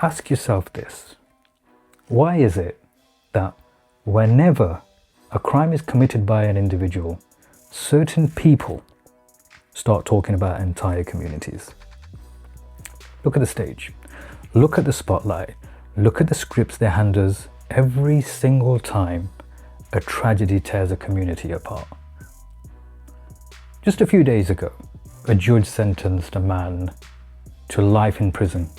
ask yourself this. Why is it that whenever a crime is committed by an individual, certain people start talking about entire communities? Look at the stage, look at the spotlight, look at the scripts they hand us every single time a tragedy tears a community apart. Just a few days ago, a judge sentenced a man to life in prison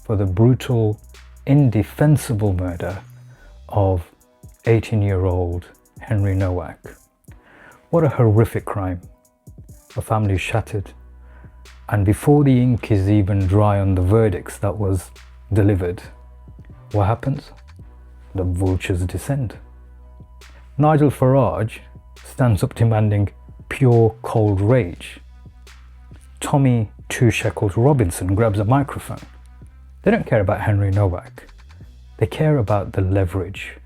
for the brutal, indefensible murder of 18-year-old Henry Nowak. What a horrific crime. A family shattered. And before the ink is even dry on the verdicts that was delivered, what happens? The vultures descend. Nigel Farage stands up demanding pure cold rage. Tommy Two Shekels Robinson grabs a microphone. They don't care about Henry Nowak. They care about the leverage.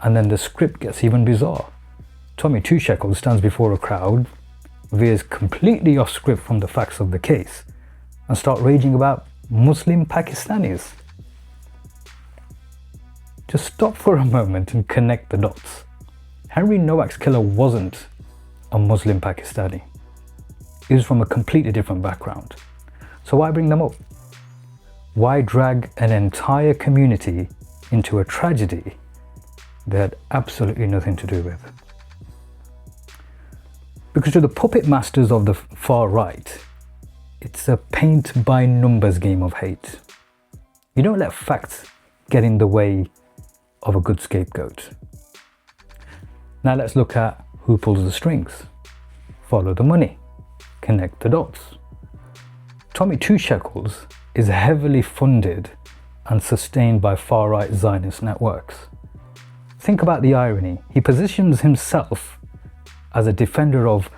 And then the script gets even bizarre. Tommy Two Shekels stands before a crowd, veers completely off script from the facts of the case, and start raging about Muslim Pakistanis. Just stop for a moment and connect the dots. Henry Nowak's killer wasn't a Muslim Pakistani. He was from a completely different background. So why bring them up? Why drag an entire community into a tragedy they had absolutely nothing to do with? Because to the puppet masters of the far right, it's a paint by numbers game of hate. You don't let facts get in the way of a good scapegoat. Now let's look at who pulls the strings. Follow the money. Connect the dots. Tommy Two Shekels is heavily funded and sustained by far-right Zionist networks. Think about the irony. He positions himself as a defender of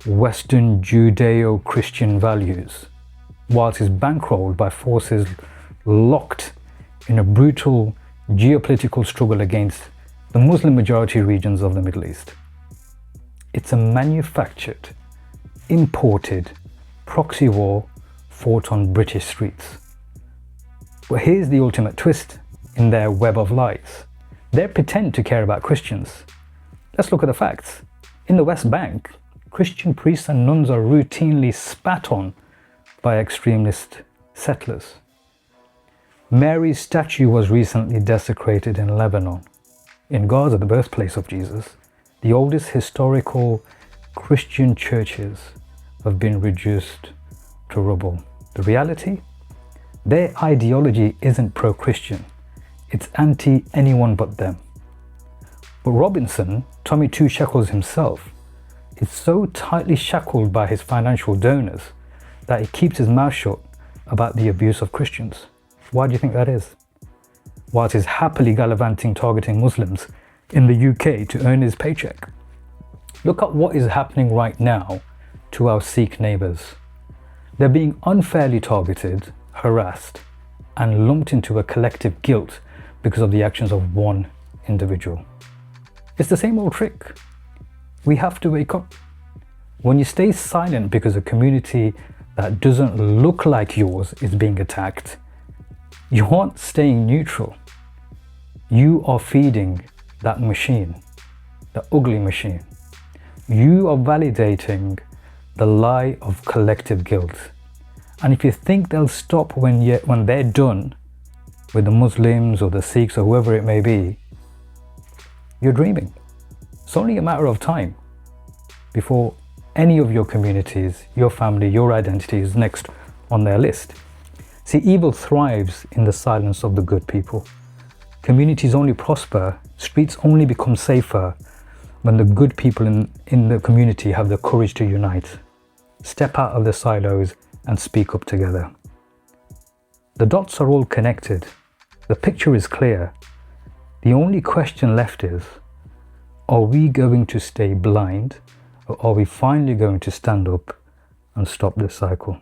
Western Judeo-Christian values, whilst he's bankrolled by forces locked in a brutal geopolitical struggle against the Muslim majority regions of the Middle East. It's a manufactured, imported proxy war fought on British streets. But here's the ultimate twist in their web of lies. They pretend to care about Christians. Let's look at the facts. In the West Bank, Christian priests and nuns are routinely spat on by extremist settlers. Mary's statue was recently desecrated in Lebanon. In Gaza, the birthplace of Jesus, the oldest historical Christian churches have been reduced to rubble. The reality? Their ideology isn't pro-Christian. It's anti-anyone but them. But Robinson, Tommy Two Shekels himself, is so tightly shackled by his financial donors that he keeps his mouth shut about the abuse of Christians. Why do you think that is? Whilst he's happily gallivanting targeting Muslims in the UK to earn his paycheck. Look at what is happening right now to our Sikh neighbours. They're being unfairly targeted, harassed, and lumped into a collective guilt because of the actions of one individual. It's the same old trick. We have to wake up. When you stay silent because a community that doesn't look like yours is being attacked, you aren't staying neutral. You are feeding that machine, the ugly machine. You are validating the lie of collective guilt. And if you think they'll stop when they're done with the Muslims or the Sikhs or whoever it may be, you're dreaming. It's only a matter of time before any of your communities, your family, your identity is next on their list. See, evil thrives in the silence of the good people. Communities only prosper, streets only become safer when the good people in the community have the courage to unite, step out of the silos and speak up together. The dots are all connected. The picture is clear. The only question left is, are we going to stay blind, or are we finally going to stand up and stop this cycle?